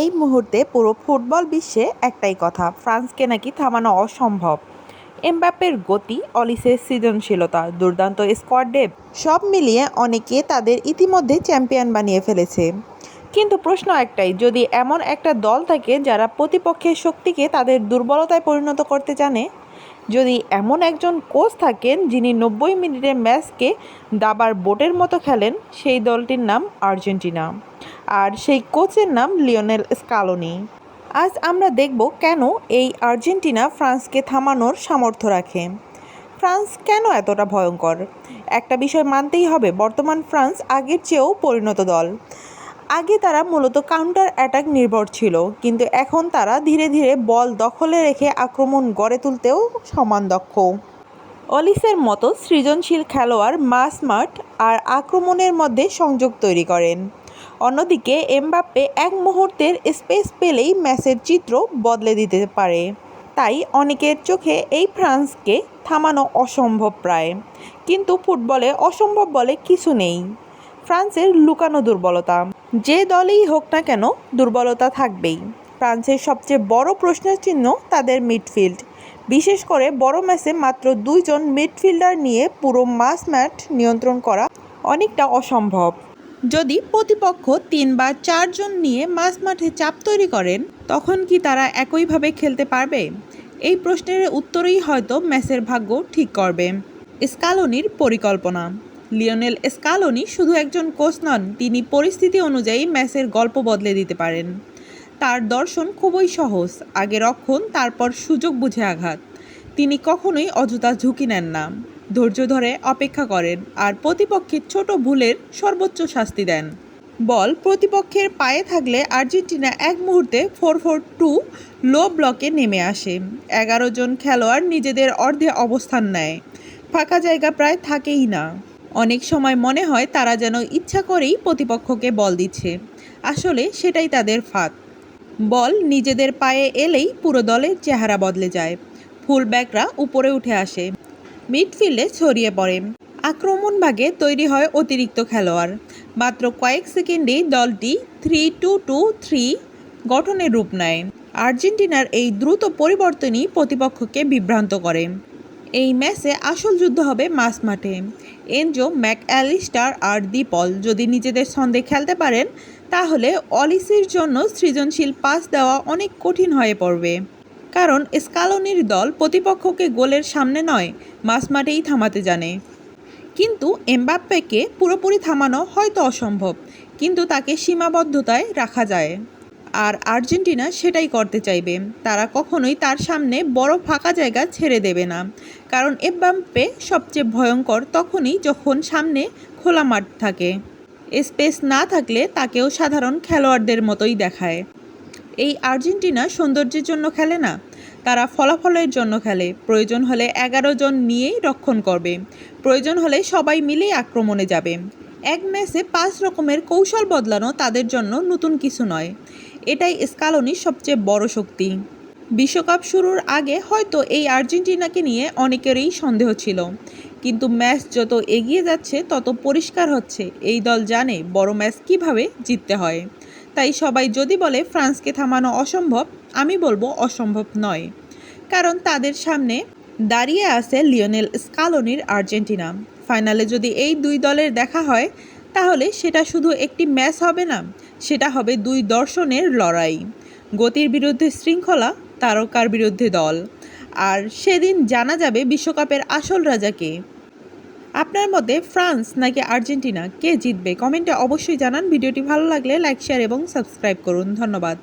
এই মুহূর্তে পুরো ফুটবল বিশ্বে একটাই কথা, ফ্রান্সকে নাকি থামানো অসম্ভব। এমবাপ্পের গতি, অলিসের সৃজনশীলতা, দুর্দান্ত স্কোয়াড ডেপথ সব মিলিয়ে অনেকে তাদের ইতিমধ্যে চ্যাম্পিয়ন বানিয়ে ফেলেছে। কিন্তু প্রশ্ন একটাই, যদি এমন একটা দল থাকে যারা প্রতিপক্ষের শক্তিকে তাদের দুর্বলতায় পরিণত করতে জানে, যদি এমন একজন কোচ থাকেন যিনি 90 মিনিটের ম্যাচকে দাবার বোটের মতো খেলেন, সেই দলটির নাম আর্জেন্টিনা। আর সেই কোচের নাম লিওনেল স্কালোনি। আজ আমরা দেখব কেন এই আর্জেন্টিনা ফ্রান্সকে থামানোর সামর্থ্য রাখে। ফ্রান্স কেন এতটা ভয়ঙ্কর? একটা বিষয় মানতেই হবে, বর্তমান ফ্রান্স আগের চেয়েও পরিণত দল। আগে তারা মূলত কাউন্টার অ্যাটাক নির্ভর ছিল, কিন্তু এখন তারা ধীরে ধীরে বল দখলে রেখে আক্রমণ গড়ে তুলতেও সমান দক্ষ। অলিসের মতো সৃজনশীল খেলোয়াড় মাঝ মাঠ আর আক্রমণের মধ্যে সংযোগ তৈরি করেন। অন্যদিকে এমবাপ্পে এক মুহূর্তের স্পেস পেলেই ম্যাচের চিত্র বদলে দিতে পারে। তাই অনেকের চোখে এই ফ্রান্সকে থামানো অসম্ভব প্রায়। কিন্তু ফুটবলে অসম্ভব বলে কিছু নেই। ফ্রান্সের লুকানো দুর্বলতা, যে দলেই হোক না কেন দুর্বলতা থাকবেই। ফ্রান্সের সবচেয়ে বড় প্রশ্নের চিহ্ন তাদের মিডফিল্ড। বিশেষ করে বড় ম্যাচে মাত্র 2 জন মিডফিল্ডার নিয়ে পুরো মাঠ নিয়ন্ত্রণ করা অনেকটা অসম্ভব। যদি প্রতিপক্ষ 3 বা 4 জন নিয়ে মাঠে চাপ তৈরি করেন, তখন কি তারা একইভাবে খেলতে পারবে? এই প্রশ্নের উত্তরই হয়তো ম্যাচের ভাগ্য ঠিক করবে। স্কালোনির পরিকল্পনা। লিওনেল স্কালোনি শুধু একজন কোচ নন, তিনি পরিস্থিতি অনুযায়ী ম্যাচের গল্প বদলে দিতে পারেন। তার দর্শন খুবই সহজ, আগে রক্ষণ, তারপর সুযোগ বুঝে আঘাত। তিনি কখনোই অযথা ঝুঁকি নেন না, ধৈর্য ধরে অপেক্ষা করেন আর প্রতিপক্ষের ছোট ভুলের সর্বোচ্চ শাস্তি দেন। বল প্রতিপক্ষের পায়ে থাকলে আর্জেন্টিনা এক মুহূর্তে 4-4-2 লো ব্লকে নেমে আসে। 11 জন খেলোয়াড় নিজেদের অর্ধে অবস্থান নেয়, ফাঁকা জায়গা প্রায় থাকেই না। অনেক সময় মনে হয় তারা যেন ইচ্ছা করেই প্রতিপক্ষকে বল দিচ্ছে, আসলে সেটাই তাদের ফাঁদ। বল নিজেদের পায়ে এলেই পুরো দলের চেহারা বদলে যায়। ফুলব্যাকরা উপরে উঠে আসে, মিডফিল্ডে ছড়িয়ে পড়ে, আক্রমণ ভাগে তৈরি হয় অতিরিক্ত খেলোয়াড়। মাত্র কয়েক সেকেন্ডেই দলটি 3-2-2-3 গঠনের রূপ নেয়। আর্জেন্টিনার এই দ্রুত পরিবর্তনই প্রতিপক্ষকে বিভ্রান্ত করে। এই ম্যাচে আসল যুদ্ধ হবে মাঠে। এনজো, ম্যাকঅ্যালিস্টার আর ডিপল যদি নিজেদের ছন্দে খেলতে পারেন, তাহলে অলিসের জন্য সৃজনশীল পাস দেওয়া অনেক কঠিন হয়ে পড়বে। কারণ স্কালোনির দল প্রতিপক্ষকে গোলের সামনে নয়, মাঠেই থামাতে জানে। কিন্তু এমবাপ্পেকে পুরোপুরি থামানো হয়তো অসম্ভব, কিন্তু তাকে সীমাবদ্ধতায় রাখা যায়। আর আর্জেন্টিনা সেটাই করতে চাইবে। তারা কখনোই তার সামনে বড় ফাঁকা জায়গা ছেড়ে দেবে না, কারণ এমবাপ্পে সবচেয়ে ভয়ঙ্কর তখনই যখন সামনে খোলা মাঠ থাকে। স্পেস না থাকলে তাকেও সাধারণ খেলোয়াড়দের মতোই দেখায়। এই আর্জেন্টিনা সৌন্দর্যের জন্য খেলে না, তারা ফলাফলের জন্য খেলে। প্রয়োজন হলে 11 জন নিয়েই রক্ষণ করবে, প্রয়োজন হলে সবাই মিলেই আক্রমণে যাবে। এক ম্যাচে 5 রকমের কৌশল বদলানো তাদের জন্য নতুন কিছু নয়। এটাই স্কালোনির সবচেয়ে বড় শক্তি। বিশ্বকাপ শুরুর আগে হয়তো এই আর্জেন্টিনাকে নিয়ে অনেকেরই সন্দেহ ছিল, কিন্তু ম্যাচ যত এগিয়ে যাচ্ছে তত পরিষ্কার হচ্ছে এই দল জানে বড় ম্যাচ কীভাবে জিততে হয়। তাই সবাই যদি বলে ফ্রান্সকে থামানো অসম্ভব, আমি বলবো অসম্ভব নয়, কারণ তাদের সামনে দাঁড়িয়ে আছে লিওনেল স্কালোনির আর্জেন্টিনা। ফাইনালে যদি এই দুই দলের দেখা হয়, তাহলে সেটা শুধু একটি ম্যাচ হবে না, সেটা হবে দুই দর্শনের লড়াই। গতির বিরুদ্ধে শৃঙ্খলা, তারকার বিরুদ্ধে দল। আর সেদিন জানা যাবে বিশ্বকাপের আসল রাজা কে। আপনার মতে ফ্রান্স নাকি আর্জেন্টিনা, কে জিতবে? কমেন্টে অবশ্যই জানান। ভিডিওটি ভালো লাগলে লাইক, শেয়ার এবং সাবস্ক্রাইব করুন। ধন্যবাদ।